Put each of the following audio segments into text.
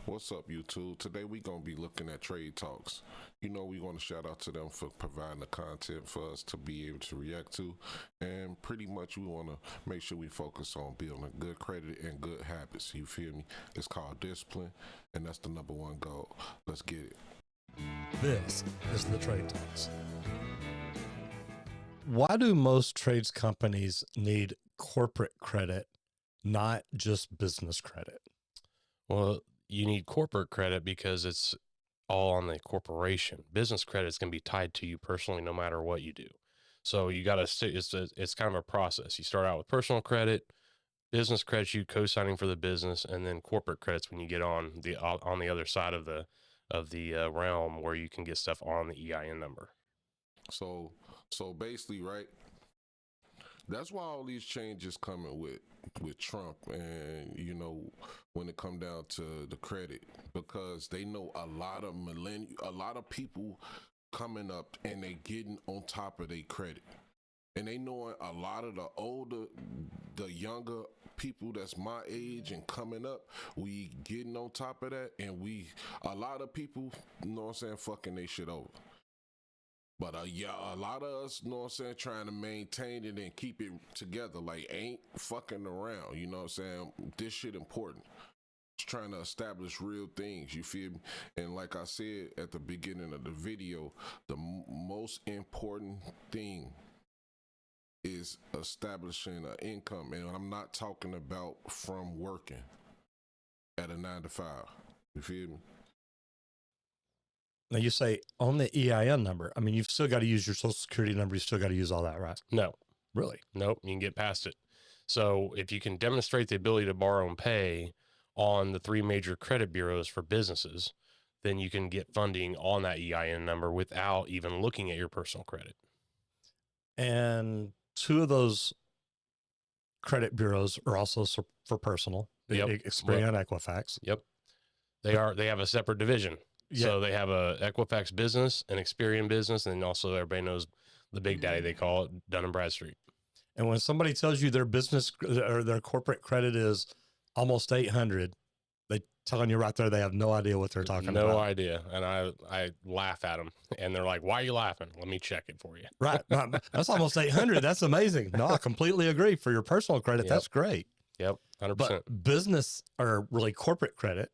What's up, YouTube? Today we gonna be looking at trade talks. You know, we want to shout out to them for providing the content for us to be able to react to, and pretty much we want to make sure we focus on building good credit and good habits. You feel me? It's called discipline, and that's the number one goal. Let's get it. This is the Trade Talks. Why do most trades companies need corporate credit, not just business credit? Well, you need corporate credit because it's all on the corporation. Business credit is going to be tied to you personally, no matter what you do. So you got to, it's kind of a process. You start out with personal credit, business credit, you co-signing for the business, and then corporate credits when you get on the other side of the realm where you can get stuff on the EIN number. So basically, right? That's why all these changes coming with Trump, and you know, when it come down to the credit, because they know a lot of people coming up and they getting on top of their credit, and they know a lot of the younger people that's my age and coming up, we getting on top of that, and a lot of people, you know what I'm saying, fucking they shit over. But yeah, a lot of us, you know what I'm saying, trying to maintain it and keep it together, like ain't fucking around, you know what I'm saying? This shit important. It's trying to establish real things, you feel me? And like I said at the beginning of the video, the most important thing is establishing an income. And I'm not talking about from working at a 9 to 5, you feel me? Now you say on the EIN number, I mean, you've still got to use your social security number. You still got to use all that, right? No, Really? nope. You can get past it. So if you can demonstrate the ability to borrow and pay on the 3 major credit bureaus for businesses, then you can get funding on that EIN number without even looking at your personal credit. And 2 of those credit bureaus are also for personal. Yep. Experian and Equifax. Yep. They have a separate division. Yeah. So they have a Equifax business, an Experian business, and also everybody knows the big daddy, they call it, Dun & Bradstreet. And when somebody tells you their business or their corporate credit is almost 800, they telling you right there they have no idea what they're talking about. No idea. And I laugh at them, and they're like, "Why are you laughing? Let me check it for you." Right. That's almost 800. That's amazing. No, I completely agree. For your personal credit, Yep. that's great. Yep, 100%. But business or really corporate credit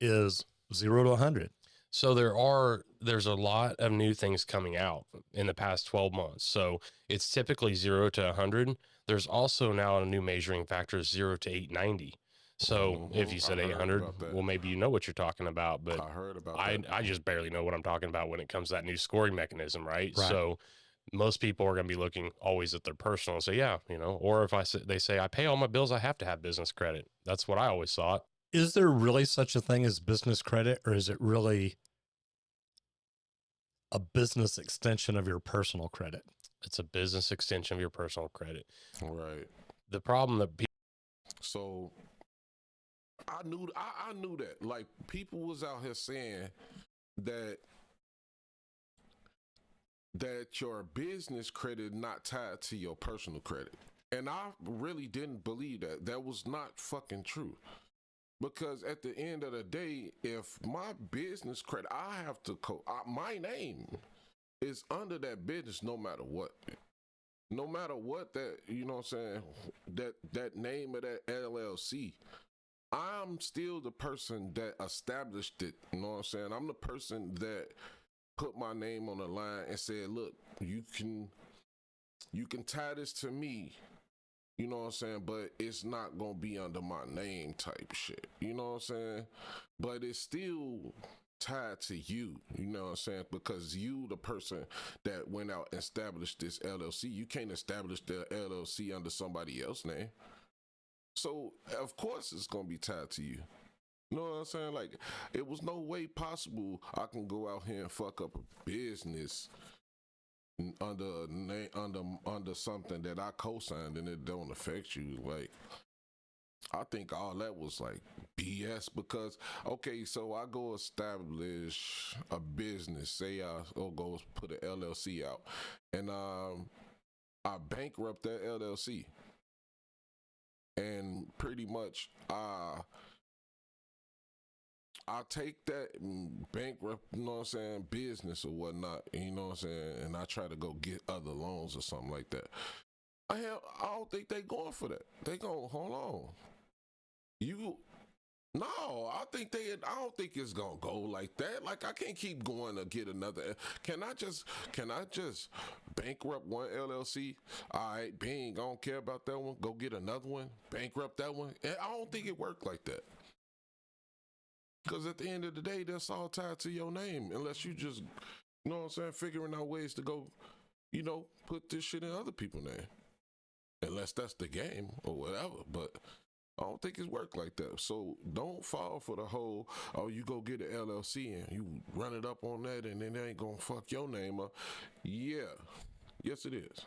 is 0 to 100. So there's a lot of new things coming out in the past 12 months. So it's typically 0 to 100. There's also now a new measuring factor, 0 to 890. So if you said 800, well, maybe you know what you're talking about, but I heard about I just barely know what I'm talking about when it comes to that new scoring mechanism, right? So most people are going to be looking always at their personal and say, yeah, you know, or if they say, I pay all my bills, I have to have business credit. That's what I always thought. Is there really such a thing as business credit, or is it really a business extension of your personal credit? It's a business extension of your personal credit. Right. The problem that So I knew that. Like, people was out here saying that your business credit not tied to your personal credit. And I really didn't believe that. That was not fucking true. Because at the end of the day, if my business credit, I have to my name is under that business no matter what. No matter what that, you know what I'm saying, that name of that LLC, I'm still the person that established it. You know what I'm saying? I'm the person that put my name on the line and said, look, you can tie this to me. You know what I'm saying? But it's not going to be under my name type shit. You know what I'm saying? But it's still tied to you. You know what I'm saying? Because you, the person that went out and established this LLC, you can't establish the LLC under somebody else's name. So, of course, it's going to be tied to you. You know what I'm saying? Like, it was no way possible I can go out here and fuck up a business under something that I co-signed and it don't affect you. Like, I think all that was like BS, because okay, so I go establish a business, say I go put an LLC out, and I bankrupt that LLC, and pretty much I take that bankrupt, you know what I'm saying, business or whatnot, you know what I'm saying, and I try to go get other loans or something like that. I don't think they going for that. They going, hold on. No, I don't think it's gonna go like that. Like I can't keep going to get another. Can I just bankrupt one LLC? All right, bang, I don't care about that one. Go get another one, bankrupt that one. And I don't think it worked like that. Because at the end of the day, that's all tied to your name. Unless you just, you know what I'm saying, figuring out ways to go, put this shit in other people's name. Unless that's the game or whatever. But I don't think it's worked like that. So don't fall for the whole, you go get an LLC and you run it up on that and then they ain't gonna fuck your name up. Yeah. Yes, it is.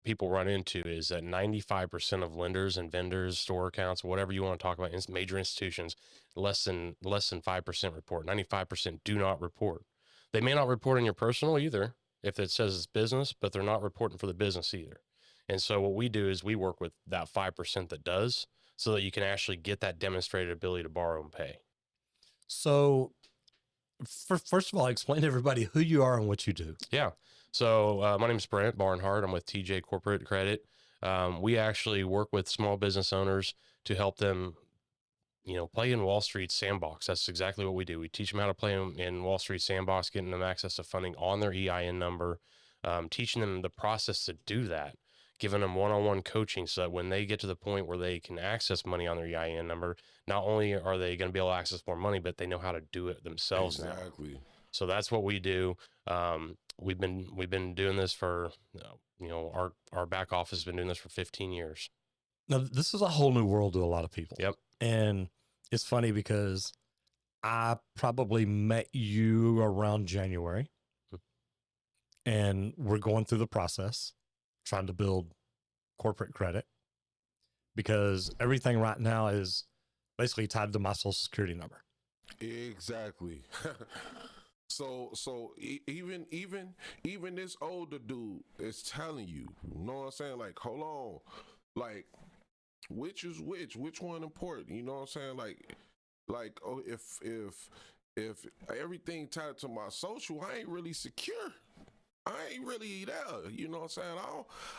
People run into is that 95% of lenders and vendors, store accounts, whatever you want to talk about, major institutions, less than 5% report. 95% do not report. They may not report on your personal either if it says it's business, but they're not reporting for the business either. And so what we do is we work with that 5% that does, so that you can actually get that demonstrated ability to borrow and pay. So first of all, explain to everybody who you are and what you do. Yeah. So my name is Brent Barnhart. I'm with TJ Corporate Credit. We actually work with small business owners to help them, play in Wall Street sandbox. That's exactly what we do. We teach them how to play in Wall Street sandbox, getting them access to funding on their EIN number, teaching them the process to do that, giving them one-on-one coaching so that when they get to the point where they can access money on their EIN number, not only are they going to be able to access more money, but they know how to do it themselves now. Exactly. So that's what we do. We've been doing this for, our back office has been doing this for 15 years. Now, this is a whole new world to a lot of people. Yep. And it's funny because I probably met you around January and we're going through the process, trying to build corporate credit because everything right now is basically tied to my social security number. Exactly. So even this older dude is telling you, you know what I'm saying? Like, hold on, like, which is which one important? You know what I'm saying? Like, oh, if everything tied to my social, I ain't really secure. I ain't really there. You know what I'm saying?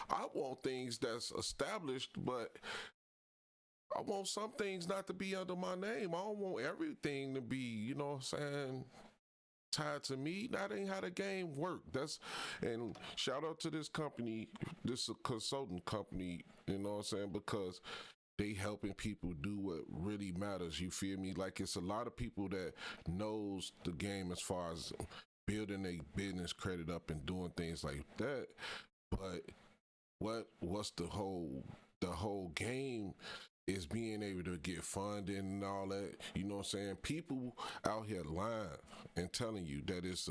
I want things that's established, but I want some things not to be under my name. I don't want everything to be, you know what I'm saying, tied to me. That ain't how the game work. And shout out to this company, this consultant company, you know what I'm saying, because they helping people do what really matters. You feel me? Like, it's a lot of people that knows the game as far as building a business credit up and doing things like that. But what's the whole game is being able to get funding and all that. You know what I'm saying? People out here lying and telling you that it's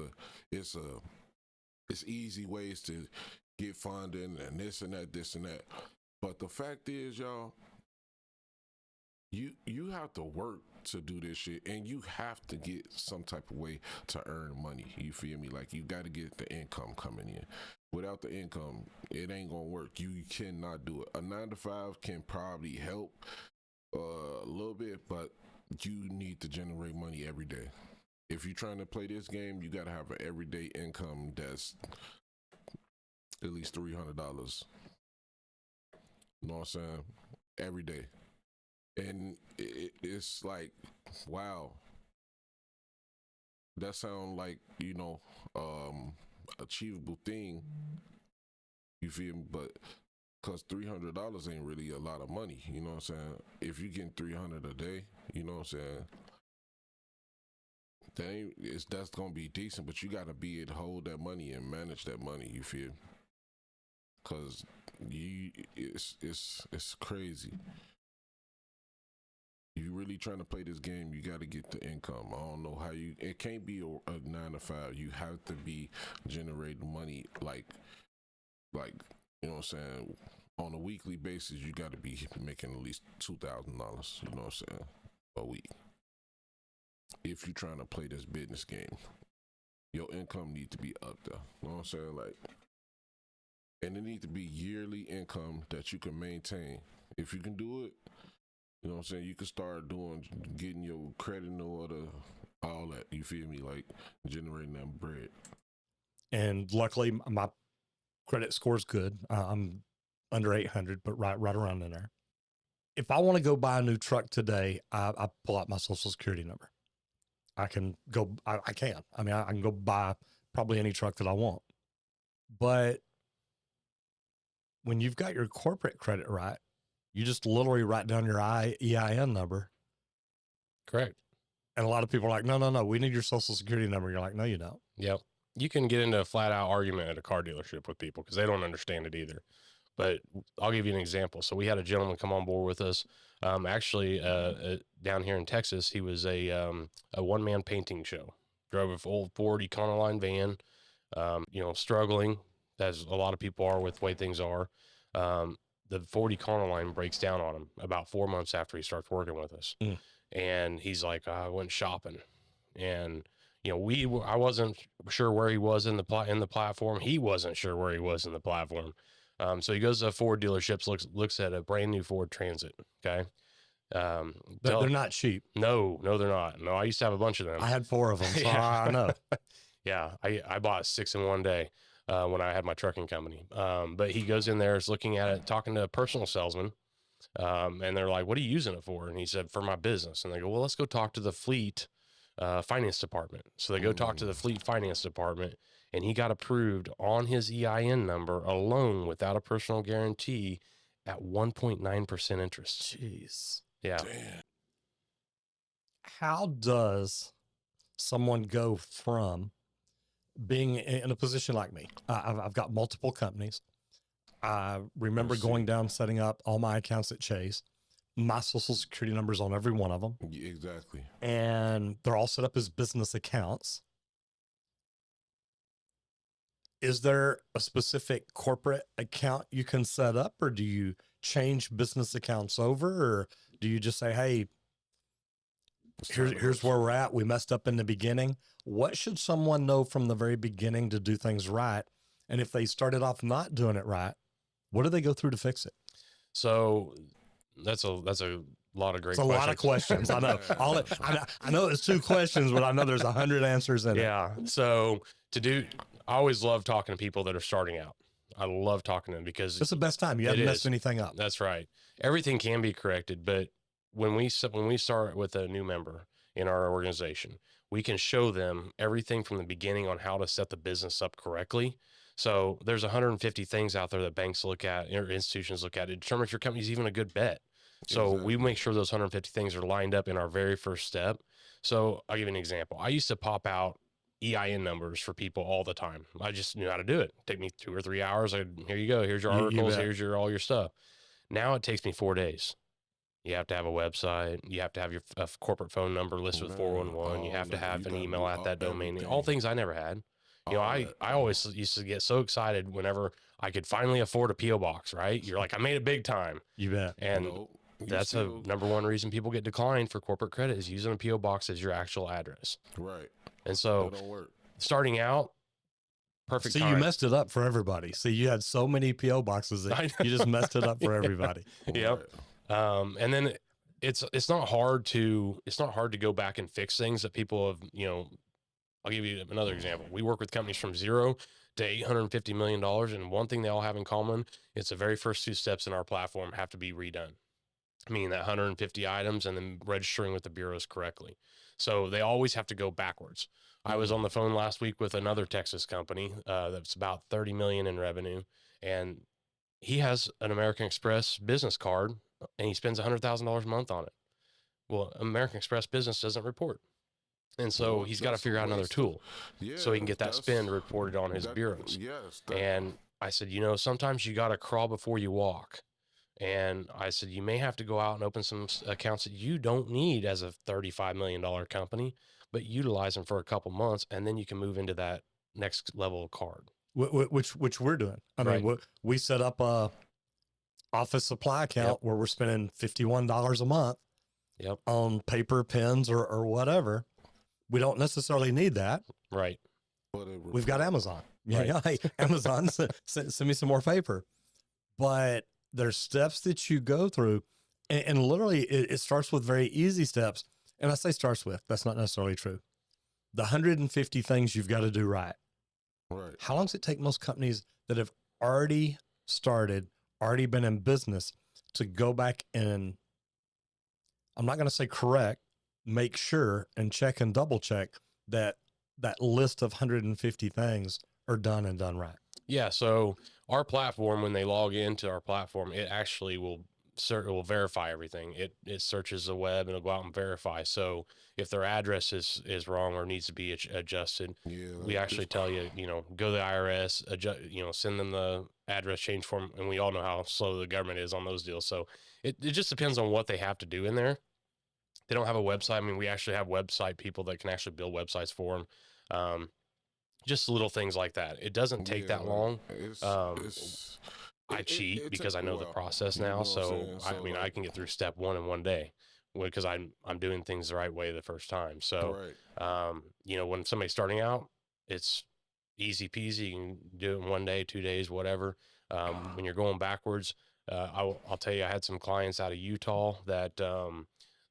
easy ways to get funding and this and that. But the fact is, y'all, you have to work to do this shit, and you have to get some type of way to earn money. You feel me? Like, you got to get the income coming in. Without the income, it ain't gonna work. You cannot do it. A 9-to-5 can probably help a little bit, but you need to generate money every day. If you're trying to play this game, you gotta have an everyday income that's at least $300. You know what I'm saying? Every day. And it's like, wow, that sound like, achievable thing. You feel me? But because $300 ain't really a lot of money, you know what I'm saying? If you get $300 a day, you know what I'm saying? That's gonna be decent, but you gotta be able to hold that money and manage that money. You feel? Because it's crazy. You really trying to play this game, you got to get the income. I don't know how it can't be a 9-to-5. You have to be generating money like, you know what I'm saying? On a weekly basis, you got to be making at least $2,000, you know what I'm saying, a week. If you're trying to play this business game, your income need to be up there. You know what I'm saying? Like, and it need to be yearly income that you can maintain. If you can do it, you know what I'm saying, you can start getting your credit in order You feel me? Like generating that bread. And luckily, my credit score's good. I'm under 800, but right around in there. If I want to go buy a new truck today, I pull out my social security number. I can go. I can. I mean, I can go buy probably any truck that I want. But when you've got your corporate credit right, you just literally write down your EIN number. Correct. And a lot of people are like, no, we need your social security number. You're like, no, you don't. Yep. You can get into a flat out argument at a car dealership with people because they don't understand it either. But I'll give you an example. So we had a gentleman come on board with us. Actually, down here in Texas, he was a one-man painting show. Drove an old Ford Econoline van, struggling, as a lot of people are with the way things are. The Ford Econoline breaks down on him about 4 months after he starts working with us. And he's like, I went shopping. And, I wasn't sure where he was in the platform. He wasn't sure where he was in the platform. So he goes to Ford dealerships, looks at a brand new Ford Transit. Okay. They're not cheap. No, they're not. No, I used to have a bunch of them. I had 4 of them. So I know. Yeah. I bought 6 in one day, when I had my trucking company. But he goes in there, is looking at it, talking to a personal salesman. And they're like, what are you using it for? And he said, for my business. And they go, well, let's go talk to the fleet, finance department. So they go talk to the fleet finance department, and he got approved on his EIN number alone without a personal guarantee at 1.9% interest. Jeez. Yeah. Damn. How does someone go from being in a position like me? I've got multiple companies. I remember going down, setting up all my accounts at Chase. My social security number's on every one of them. Yeah, exactly. And they're all set up as business accounts. Is there a specific corporate account you can set up, or do you change business accounts over, or do you just say, hey, here's where we're at. We messed up in the beginning. What should someone know from the very beginning to do things right? And if they started off not doing it right, what do they go through to fix it? So that's a lot of great questions. It's a lot of questions. I know. I know it's 2 questions, but I know there's 100 answers in it. Yeah. So I always love talking to people that are starting out. I love talking to them because it's the best time. You haven't messed anything up. That's right. Everything can be corrected, but when we start with a new member in our organization, we can show them everything from the beginning on how to set the business up correctly. So there's 150 things out there that banks look at or institutions look at to determine if your company's even a good bet. So we make sure those 150 things are lined up in our very first step. So I'll give you an example. I used to pop out EIN numbers for people all the time. I just knew how to do it. Take me 2 or 3 hours. Here you go. Here's your articles. Here's all your stuff. Now it takes me 4 days. You have to have a website. You have to have your corporate phone number listed with 411. You have to have an email at that domain. All things I never had. I always used to get so excited whenever I could finally afford a P.O. box, right? You're like, I made it big time. You bet. And that's a number one reason people get declined for corporate credit is using a P.O. box as your actual address. Right. And so That don't work. Starting out, perfect time. You messed it up for everybody. See, you had so many P.O. boxes that you just messed it up for everybody. Yep. And then it's not hard to go back and fix things that people have, I'll give you another example. We work with companies from 0 to $850 million. And one thing they all have in common, it's the very first 2 steps in our platform have to be redone. Meaning that 150 items and then registering with the bureaus correctly. So they always have to go backwards. I was on the phone last week with another Texas company that's about 30 million in revenue. And he has an American Express business card and he spends $100,000 a month on it. Well, American Express business doesn't report. And so he's got to figure out another tool so he can get that spend reported on his bureaus. Yes. And I said, sometimes you got to crawl before you walk. And I said, you may have to go out and open some accounts that you don't need as a $35 million company, but utilize them for a couple months. And then you can move into that next level of card. Which we're doing. I mean, we set up a office supply account where we're spending $51 a month on paper, pens, or whatever. We don't necessarily need that. Right. We've got Amazon. Right. Yeah, hey, Amazon, send me some more paper. But there's steps that you go through, and literally it starts with very easy steps. And I say starts with, that's not necessarily true. the 150 things you've got to do right. Right. How long does it take most companies that have already started, already been in business to go back and, I'm not going to say correct, make sure and check and double check that that list of 150 things are done and done right? Yeah. So our platform, when they log into our platform, it actually will verify everything. It searches the web and it'll go out and verify. So if their address is wrong or needs to be adjusted, we actually tell you, go to the IRS, adjust, send them the address change form. And we all know how slow the government is on those deals. So it just depends on what they have to do in there. They don't have a website. I mean, we actually have website people that can actually build websites for them. Just little things like that. It doesn't take that long. I cheat because I know the process now. So I can get through step 1 in one day because I'm doing things the right way the first time. So, when somebody's starting out, it's easy peasy. You can do it in 1 day, 2 days, whatever. When you're going backwards, I'll tell you, I had some clients out of Utah that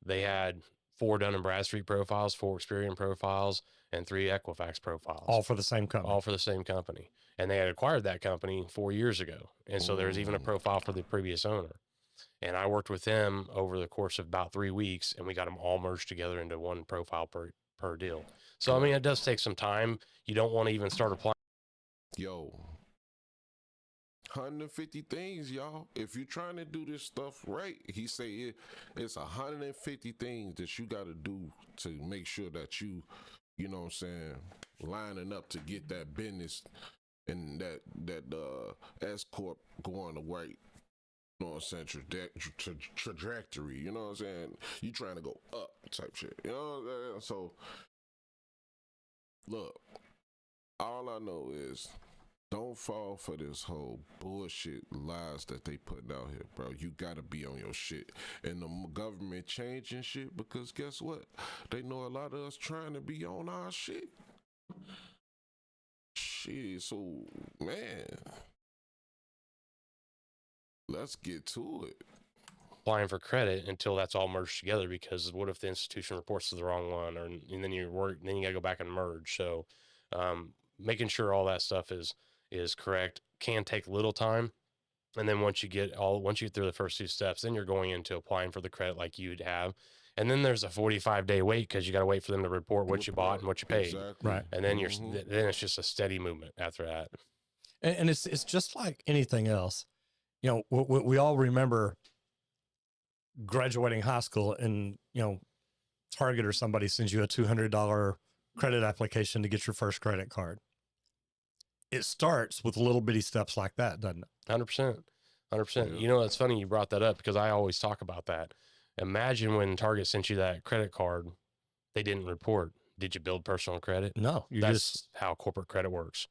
they had 4 Dun & Bradstreet profiles, 4 Experian profiles, and 3 Equifax profiles. All for the same company. All for the same company. And they had acquired that company 4 years ago. And so there's even a profile for the previous owner. And I worked with them over the course of about 3 weeks, and we got them all merged together into one profile per deal. So, I mean, it does take some time. You don't want to even start applying. Yo, 150 things, y'all. If you're trying to do this stuff right, he say it's 150 things that you got to do to make sure that you know what I'm saying, lining up to get that business and that S corp going the right, you know what I'm saying, trajectory. You know what I'm saying? You trying to go up type shit. You know what I'm saying? So look, all I know is, don't fall for this whole bullshit lies that they putting out here, bro. You gotta be on your shit. And the government changing shit because guess what? They know a lot of us trying to be on our shit. Shit, so, man, let's get to it. Applying for credit until that's all merged together, because what if the institution reports to the wrong one, and then you gotta go back and merge. So making sure all that stuff is correct can take a little time. And then once you get through the first 2 steps, then you're going into applying for the credit like you'd have. And then there's a 45-day wait because you got to wait for them to report what you bought and what you paid. Exactly. Right. And then then it's just a steady movement after that. And it's just like anything else. We all remember graduating high school and, Target or somebody sends you a $200 credit application to get your first credit card. It starts with little bitty steps like that, doesn't it? 100%. 100%. Yeah. It's funny you brought that up because I always talk about that. Imagine when Target sent you that credit card, they didn't report. Did you build personal credit? No. That's how corporate credit works.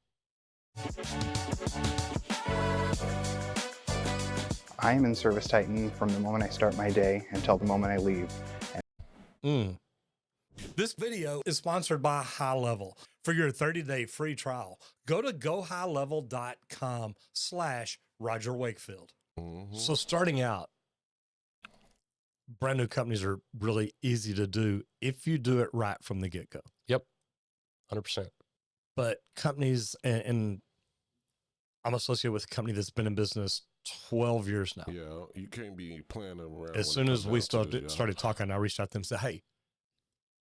I am in Service Titan from the moment I start my day until the moment I leave. This video is sponsored by High Level. For your 30-day free trial, go to gohighlevel.com/Roger Wakefield. So starting out, brand new companies are really easy to do if you do it right from the get-go. Yep, 100%. But companies, and I'm associated with a company that's been in business 12 years now. Yeah, you can't be playing them around. As soon as we started talking, I reached out to them and said, hey,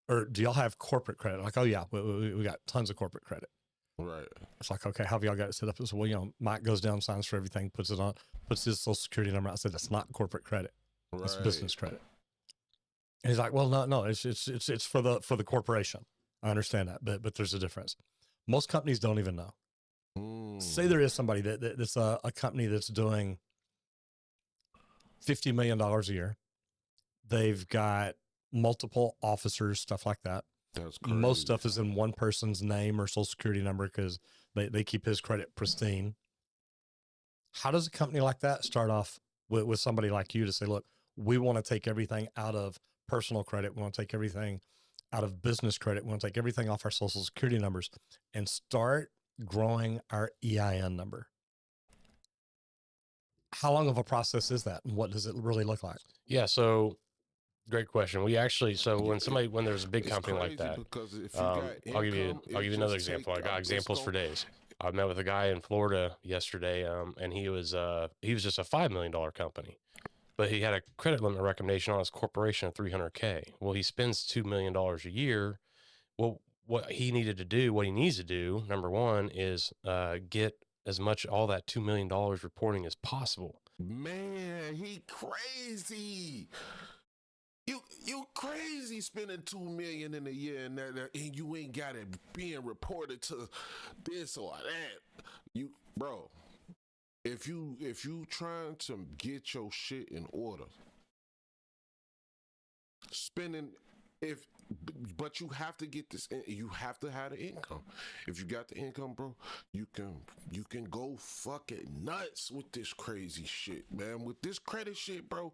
or do y'all have corporate credit? Like, oh yeah, we got tons of corporate credit. Right. It's like, okay, how have y'all got it set up? So, well, Mike goes down, signs for everything, puts his social security number out. I said, that's not corporate credit. Right. It's business credit. And he's like, well, no, it's for the corporation. I understand that, but there's a difference. Most companies don't even know. Say there is somebody that's a company that's doing $50 million a year. They've got multiple officers, stuff like that. That's crazy. Most stuff is in one person's name or social security number because they keep his credit pristine. How does a company like that start off with somebody like you to say, look, we want to take everything out of personal credit. We want to take everything out of business credit. We want to take everything off our social security numbers and start growing our EIN number. How long of a process is that? And what does it really look like? Yeah. So Great question. We actually, so when there's a big It's company like crazy that, because if you got I'll give income, you another example. I got examples for days. I met with a guy in Florida yesterday, and he was just a $5 million company, but he had a credit limit recommendation on his corporation of $300K. Well, he spends $2 million a year. Well, what he needs to do, number one, is get as much all that $2 million reporting as possible. Man, he crazy. You crazy spending $2 million in a year and and you ain't got it being reported to this or that. Bro, if you trying to get your shit in order, spending but you have to get this. You have to have the income. If you got the income, bro, you can go fucking nuts with this crazy shit, man. With this credit shit, bro,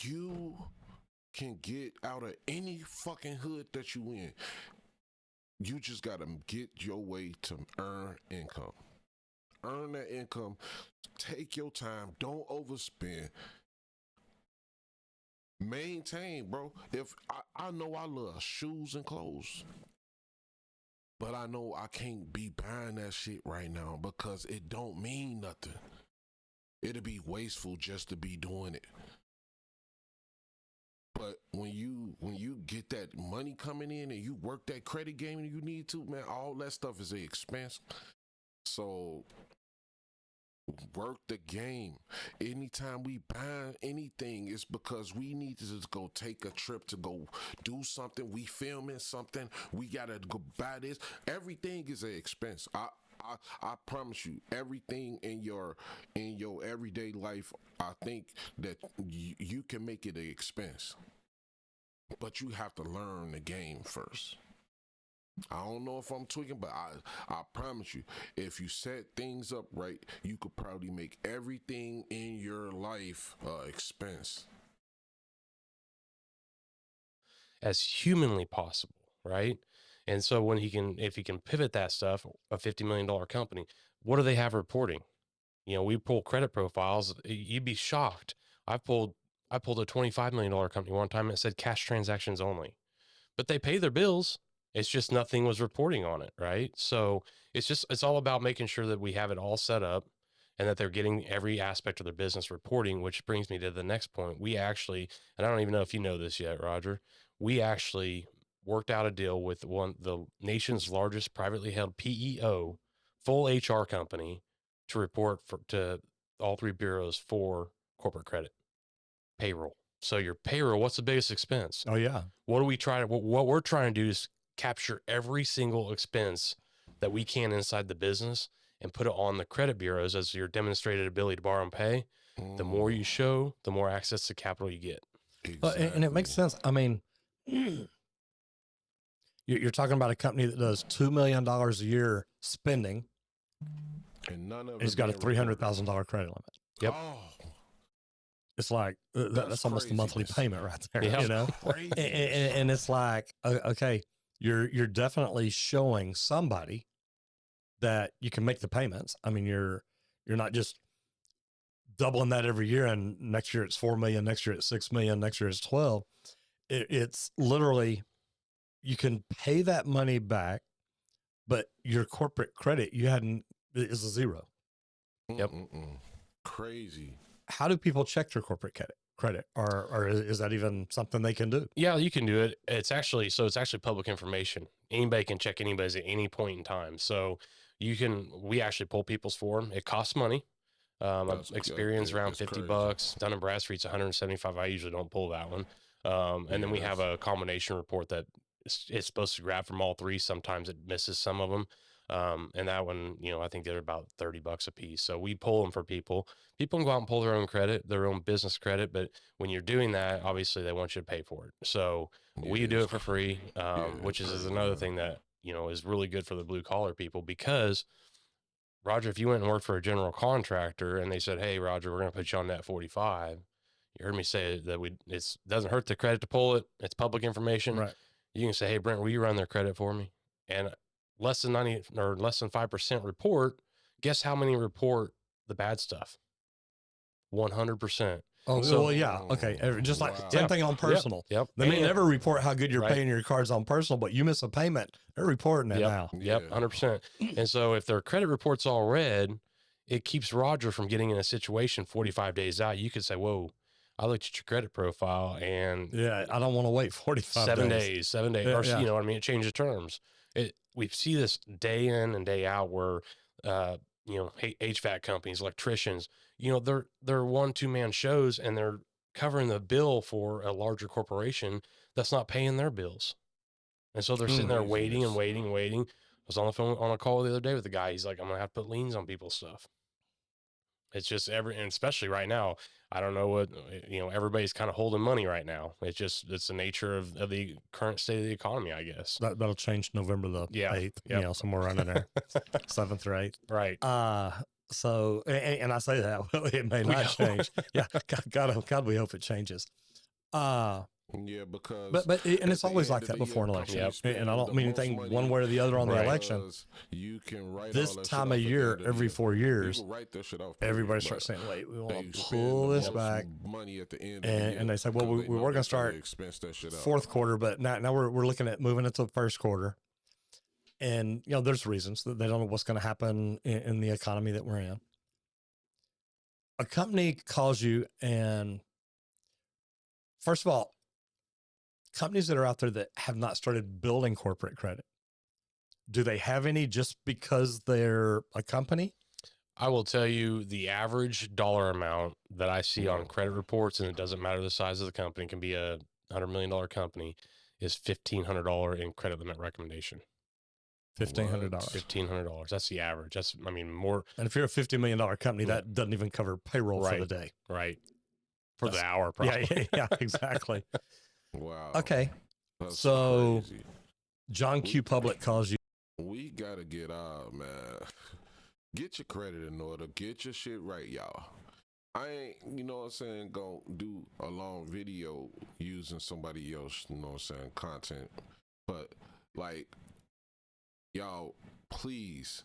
you can get out of any fucking hood that you in. You just gotta get your way to earn income. Earn that income. Take your time. Don't overspend. Maintain, bro. If I know I love shoes and clothes, but I know I can't be buying that shit right now because it don't mean nothing. It'll be wasteful just to be doing it. But when you get that money coming in and you work that credit game and you need to, man, all that stuff is an expense. So work the game. Anytime we buy anything, it's because we need to just go take a trip to go do something. We filming something. We gotta go buy this. Everything is an expense. I promise you, everything in your everyday life, I think that you can make it an expense. But you have to learn the game first. I don't know if I'm tweaking, but I promise you, if you set things up right, you could probably make everything in your life expense. As humanly possible, right? And so if he can pivot that stuff, a $50 million company, what do they have reporting? We pull credit profiles. You'd be shocked. I pulled a $25 million company one time and it said cash transactions only, but they pay their bills. It's just nothing was reporting on it, right? So it's all about making sure that we have it all set up and that they're getting every aspect of their business reporting, which brings me to the next point. We actually, and I don't even know if you know this yet, Roger, we actually worked out a deal with the nation's largest privately held PEO, full HR company, to report to all three bureaus for corporate credit payroll. So your payroll, what's the biggest expense? Oh yeah. What we're trying to do is capture every single expense that we can inside the business and put it on the credit bureaus as your demonstrated ability to borrow and pay. The more you show, the more access to capital you get. Exactly. And it makes sense. I mean, you're talking about a company that does $2 million a year spending, and none of it's got a $300,000 credit limit. Yep. Oh, it's like that's almost a monthly payment right there. Yeah. You know, and it's like, okay, you're definitely showing somebody that you can make the payments. I mean, you're not just doubling that every year, and next year it's 4 million, next year it's 6 million, next year it's 12. It's literally, you can pay that money back, but your corporate credit is a zero. Yep. Crazy. How do people check their corporate credit, or is that even something they can do? Yeah, you can do it. It's actually public information. Anybody can check anybody's at any point in time. So we actually pull people's form. It costs money. Experience around $50. Dun & Bradstreet's 175. I usually don't pull that one. And then we have a combination report that it's supposed to grab from all three. Sometimes it misses some of them. And that one, I think they're about $30 a piece. So we pull them for people. People can go out and pull their own credit, their own business credit. But when you're doing that, obviously they want you to pay for it. So we do it for free, which is another thing that, is really good for the blue collar people, because Roger, if you went and worked for a general contractor and they said, "Hey, Roger, we're going to put you on net 45. You heard me say that it doesn't hurt the credit to pull it. It's public information. Right. You can say, "Hey, Brent, will you run their credit for me?" And less than 5% report. Guess how many report the bad stuff? 100%. Oh, So- well, yeah. Okay. Just like Wow. same thing on personal. Yep. They may And- never report how good you're Right. paying your cards on personal, but you miss a payment, they're reporting it Yep. now. Yep, Yeah. 100%. And so if their credit report's all red, it keeps Roger from getting in a situation 45 days out. You could say, whoa, I looked at your credit profile and Yeah, I don't want to wait 45 7 days. 7 days, Yeah, or, yeah. you know what I mean? It changes terms. We see this day in and day out where, you know, HVAC companies, electricians, you know, they're 1-2 man shows and they're covering the bill for a larger corporation that's not paying their bills. And so they're sitting there waiting and waiting and waiting. I was on the phone on a call the other day with the guy. He's like, I'm going to have to put liens on people's stuff. It's just and especially right now, I don't know what, you know, everybody's kind of holding money right now. It's the nature of the current state of the economy, I guess. That'll change November the 8th, you Yep. know, somewhere around in there, 7th or 8th. Right. So, and I say that, it may not change. Yeah. God, we hope it changes. Yeah, because And it's at the always end like of that the before an year, election. you And I spend don't the mean most anything money one way or the other on the Right. election. because you can write This all that time shit of off at the year, end of the every year. 4 You years, can write that shit off. everybody but starts saying, wait, we they want to spend pull the this most back. money at the end of the And, year and they say, well, because we they were know going to that's how they start expense that shit out. fourth quarter, but now we're looking at moving into the first quarter. And, you know, there's reasons that they don't know what's going to happen in the economy that we're in. A company calls you, and first of all, companies that are out there that have not started building corporate credit, do they have any just because they're a company? I will tell you the average dollar amount that I see on credit reports, and it doesn't matter the size of the company, it can be a $100 million company, is $1,500 in credit limit recommendation. $1,500. $1,500. That's the average. That's, I mean, more. And if you're a $50 million company, that doesn't even cover payroll for the day. Right. For That's- the hour, probably. Yeah, exactly. Wow. Okay. That's So crazy. John Q. Public calls you. We gotta get out, man. Get your credit in order. Get your shit right, y'all. I ain't, you know what I'm saying, gonna do a long video using somebody else, you know what I'm saying, content. But like, y'all, please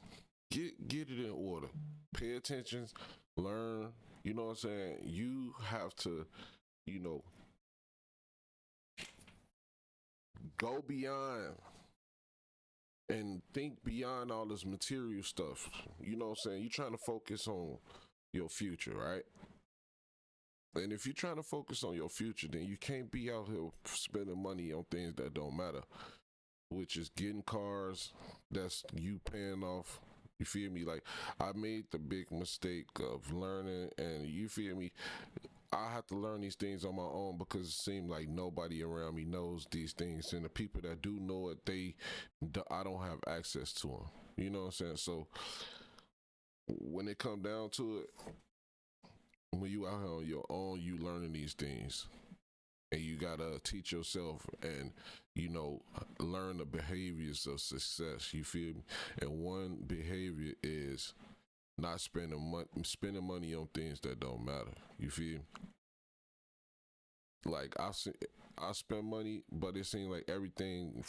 get it in order. Pay attention, learn, you know what I'm saying? You have to, you know, go beyond and think beyond all this material stuff. You know what I'm saying? You're trying to focus on your future, right? And if you're trying to focus on your future, then you can't be out here spending money on things that don't matter, which is getting cars that's you paying off. You feel me? Like, I made the big mistake of learning, and you feel me? I have to learn these things on my own because it seemed like nobody around me knows these things, and the people that do know it, I don't have access to them. You know what I'm saying? So when it come down to it, when you out here on your own, you learning these things, and you gotta teach yourself and, you know, learn the behaviors of success. You feel me? And one behavior is not spending money on things that don't matter. You feel me? Like, I spend money, but it seems like everything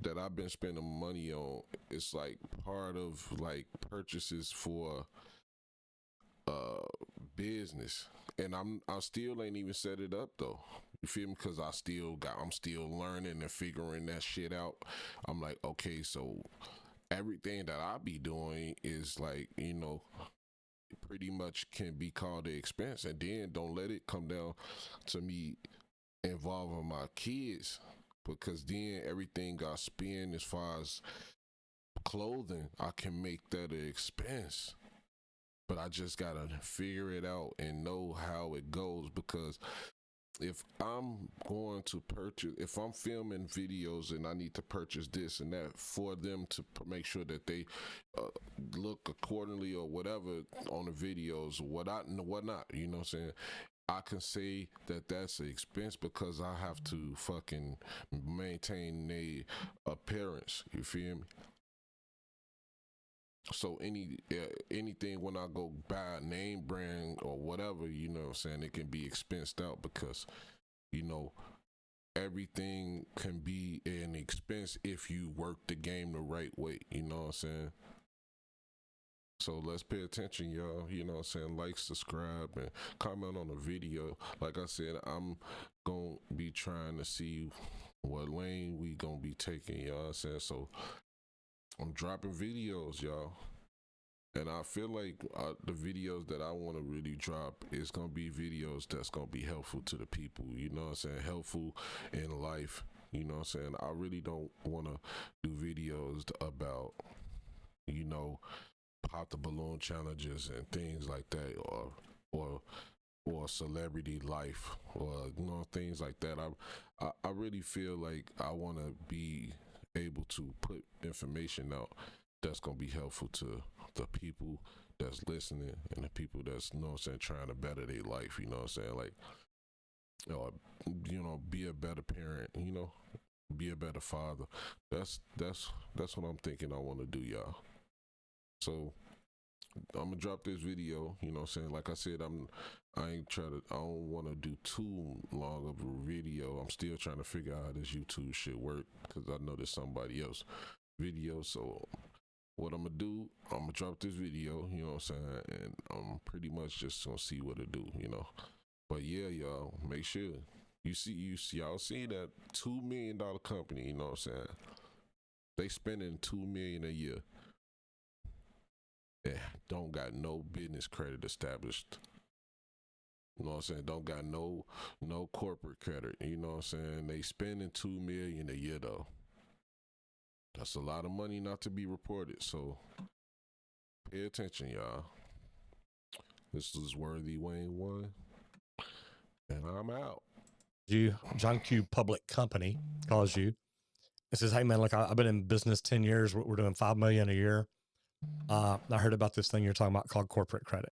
that I've been spending money on, it's like part of like purchases for business, and I still ain't even set it up though. You feel me? Because I'm still learning and figuring that shit out. I'm like, okay, so everything that I be doing is like, you know, pretty much can be called an expense, and then don't let it come down to me involving my kids, because then everything got spent as far as clothing. I can make that an expense, but I just gotta figure it out and know how it goes, because if I'm going to purchase, if I'm filming videos and I need to purchase this and that for them to make sure that they look accordingly or whatever on the videos, whatnot, you know what I'm saying? I can say that that's an expense because I have to fucking maintain the appearance. You feel me? So anything when I go buy a name brand or whatever, you know what I'm saying, it can be expensed out because, you know, everything can be an expense if you work the game the right way, you know what I'm saying? So let's pay attention, y'all. You know what I'm saying? Like, subscribe, and comment on the video. Like I said, I'm going to be trying to see what lane we going to be taking, you know what I'm saying? So I'm dropping videos, y'all. And I feel like the videos that I want to really drop is going to be videos that's going to be helpful to the people. You know what I'm saying? Helpful in life. You know what I'm saying? I really don't want to do videos about, you know, pop the balloon challenges and things like that, or celebrity life, or you know, things like that. I really feel like I want to be able to put information out that's gonna be helpful to the people that's listening and the people that's, you know what I'm saying, trying to better their life. You know what I'm saying? Like, you know, be a better parent. You know, be a better father. That's what I'm thinking I want to do, y'all. So I'm gonna drop this video, you know what I'm saying? Like I said, I don't want to do too long of a video. I'm still trying to figure out how this YouTube shit work, because I know there's somebody else video. So what I'm gonna do, I'm gonna drop this video, you know what I'm saying? And I'm pretty much just gonna see what it do, you know? But yeah, y'all, make sure y'all see that $2 million company, you know what I'm saying? They spending $2 million a year. Yeah, don't got no business credit established. You know what I'm saying? Don't got no corporate credit. You know what I'm saying? They spending $2 million a year though. That's a lot of money not to be reported. So pay attention, y'all. This is Worthy Wayne 1, and I'm out. John Q Public Company calls you. It says, "Hey man, look, I've been in business 10 years. We're doing $5 million a year. I heard about this thing you're talking about called corporate credit.